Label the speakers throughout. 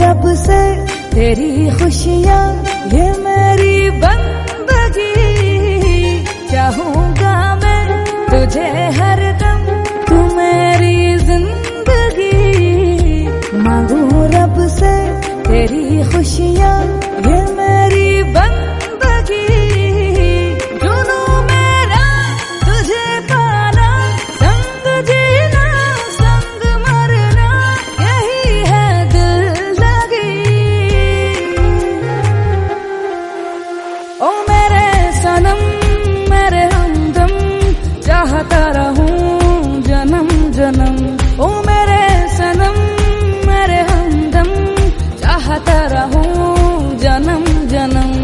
Speaker 1: रब से तेरी खुशियाँ ये मेरी बंदगी, चाहूँगा मैं तुझे हरदम तू मेरी जिंदगी। मांगू रब से तेरी खुशियाँ ये मेरी बंदगी, जुनू मेरा तुझे पाना, संग जीना संग मरना यही है दिल लगी। ओ मेरे सनम मेरे हमदम, चाहता रहूं जन्म जन्म। ओ मेरे सनम मेरे हमदम, चाहता रहूं जन्म जन्म।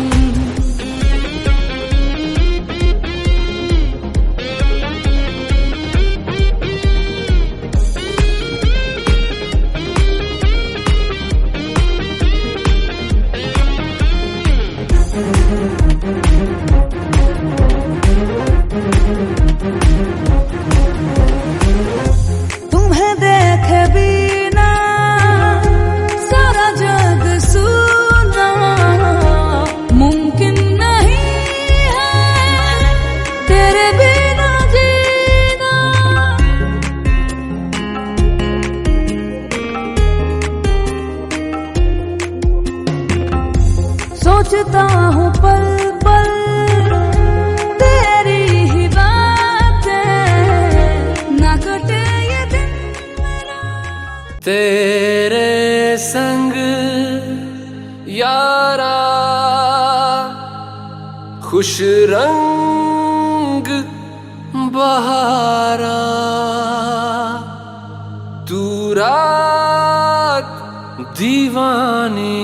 Speaker 1: तुम्हें देखे बिना सारा जग सुना, मुमकिन नहीं है तेरे बिना जीना। सोचता हूँ पल पल तेरी ही बातें, ना कटे ये दिन मेरा।
Speaker 2: तेरे संग यारा खुश रंग बहारा, तू रात दीवानी,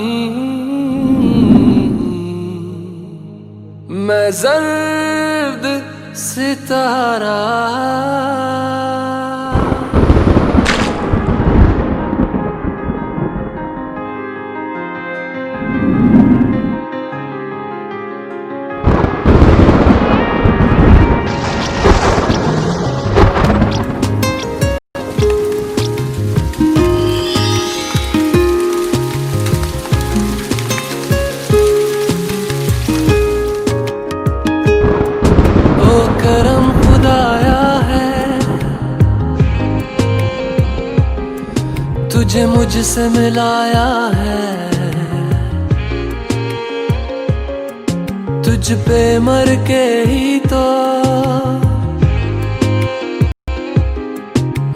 Speaker 2: मैं जर्द सितारा। तुझे मुझसे मिलाया है, तुझ पे मर के ही तो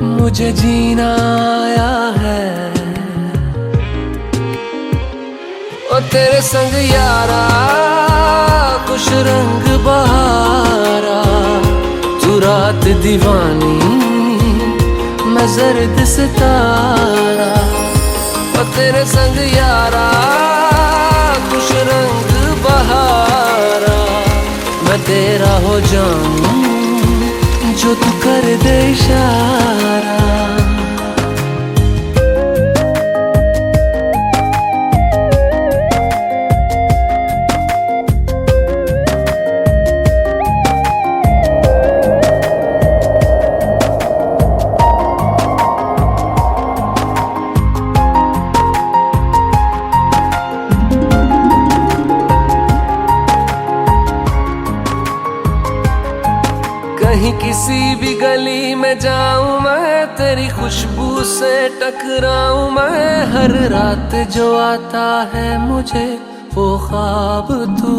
Speaker 2: मुझे जीना आया है। ओ तेरे संग यारा खुश रंग बहारा, तू रात दीवानी मैं जर्द सितारा। और तेरे संग यारा खुश रंग बहारा, मैं तेरा हो जाऊं जो तू कर दे इशारा। कहीं किसी भी गली में जाऊं मैं, तेरी खुशबू से टकराऊं मैं। हर रात जो आता है मुझे वो ख्वाब तू,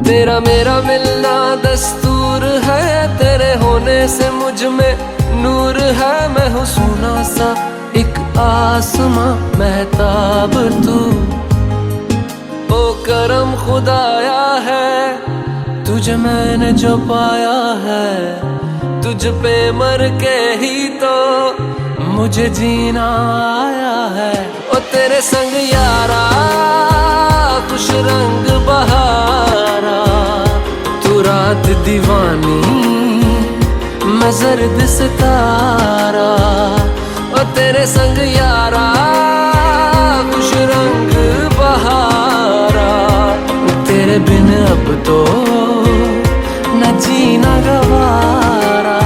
Speaker 2: तेरा मेरा मिलना दस्तूर है। तेरे होने से मुझ में नूर है, मैं हूँ सोना सा एक आसमां महताब तू। ओ करम खुदाया है तुझे मैंने जो पाया है, तुझ पे मर के ही तो मुझे जीना आया है। ओ तेरे संग यारा खुश रंग बहारा, तू रात दीवानी मैं जर्द सितारा। ओ तेरे संग यारा खुश रंग बहारा, तेरे बिन अब तो न जीना गवारा।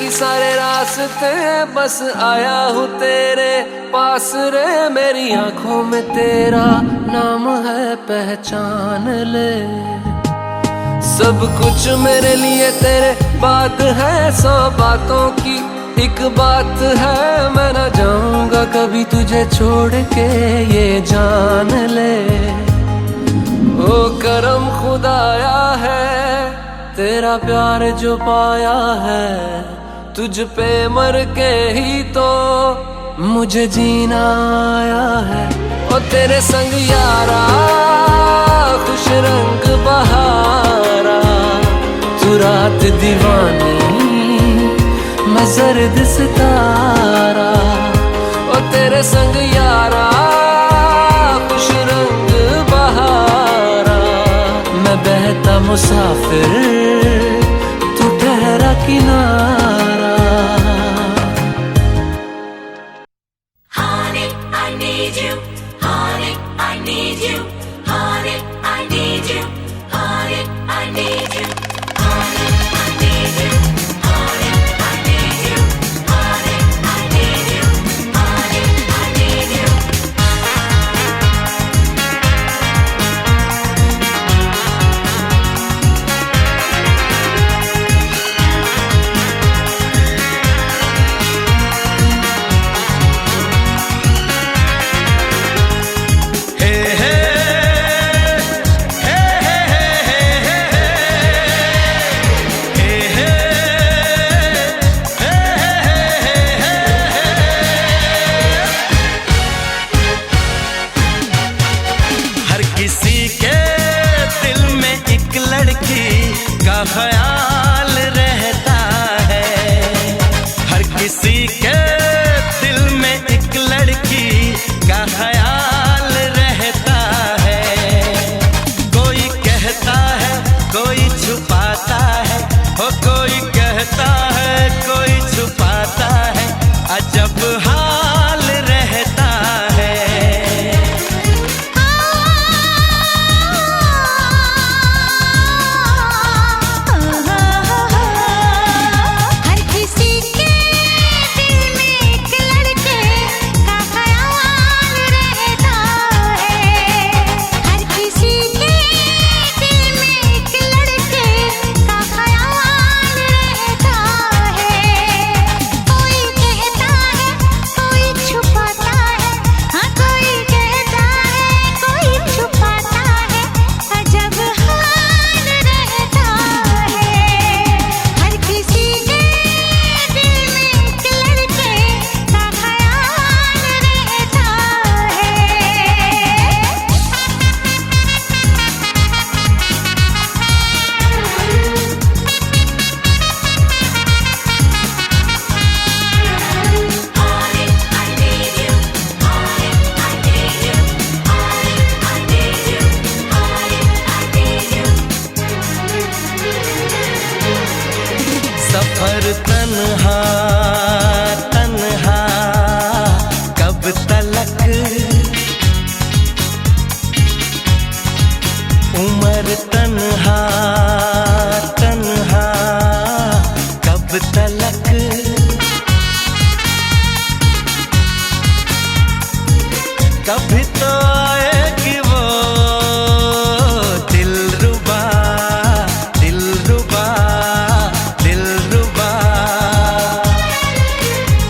Speaker 2: कई सारे रास्ते, बस आया हूँ तेरे पास रे। मेरी आंखों में तेरा नाम है, पहचान ले। सब कुछ मेरे लिए तेरे बात है, 100 बातों की एक बात है। मैं न जाऊंगा कभी तुझे छोड़ के, ये जान ले। ओ करम खुदाया है, तेरा प्यार जो पाया है। तुझ पे मर के ही तो मुझे जीना आया है। ओ तेरे संग यारा खुश रंग बहारा, तू रात दीवानी मैं जर्द सितारा। ओ तेरे संग यारा खुश रंग बहारा, मैं बहता मुसाफिर तू ठहरा किनारा।
Speaker 1: Honey, I need you. Honey, I need you. Honey, I need you. Honey, I need you. Honey, I need you. Honey, I need you. Honey, I need you. Honey, I need you.
Speaker 3: का ख्याल रहता है, हर किसी के दिल में एक लड़की का ख्याल रहता है। कोई कहता है कोई छुपाता है, हो कोई कहता है कोई छुपाता है, अजब हाल रहता है। सफर तन्हा तन्हा कब तलक, उम्र तन्हा तन्हा कब तलक। कभी तो आएगी वो दिलरुबा दिलरुबा दिलरुबा,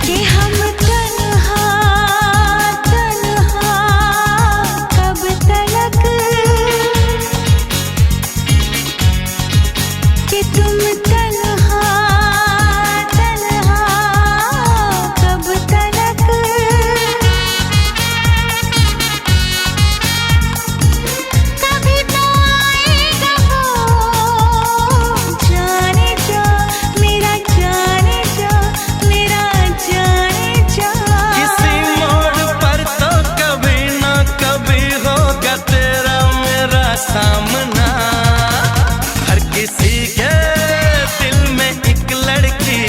Speaker 1: कि हम तन्हा तन्हा कब तलक, कि तुम तन्हा तन्हा कब तलक। कभी तो आएगा वो जाने जा, मेरा जाने जा, मेरा जाने जा।
Speaker 3: किसी मोड़ पर तो कभी ना कभी होगा तेरा मेरा सामना। हर किसी के दिल में एक लड़की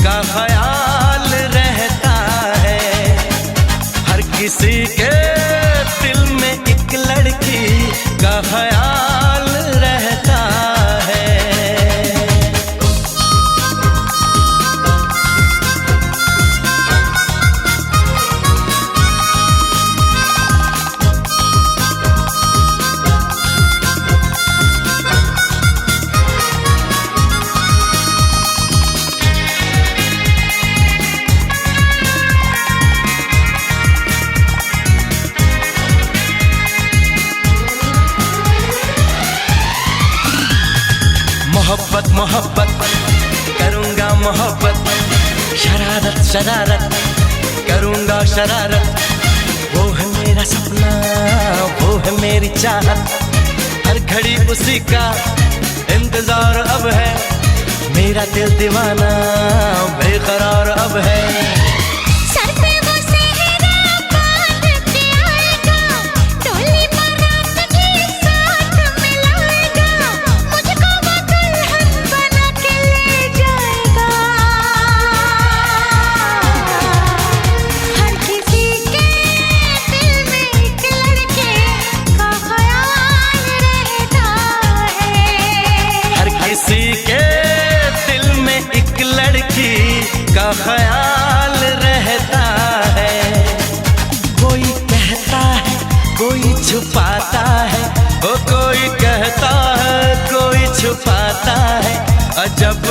Speaker 3: का ख्याल रहता है, हर किसी के दिल में एक लड़की का ख्याल रहता है। मोहब्बत करूंगा मोहब्बत, शरारत शरारत करूंगा शरारत। वो है मेरा सपना, वो है मेरी चाहत, हर घड़ी उसी का इंतजार अब है। मेरा दिल दीवाना बेकरार अब है।
Speaker 4: सर पे वो सेहरा बांध के आएगा, डोली बारात के साथ मिलाएगा, मुझको वो दुल्हन बना के ले जाएगा। हर किसी के दिल में एक लड़के का ख्याल रहता है।
Speaker 3: हर किसी के दिल में एक लड़की का ख्याल रहता है। कोई कहता है कोई छुपाता है, ओ कोई कहता है कोई छुपाता है, अजब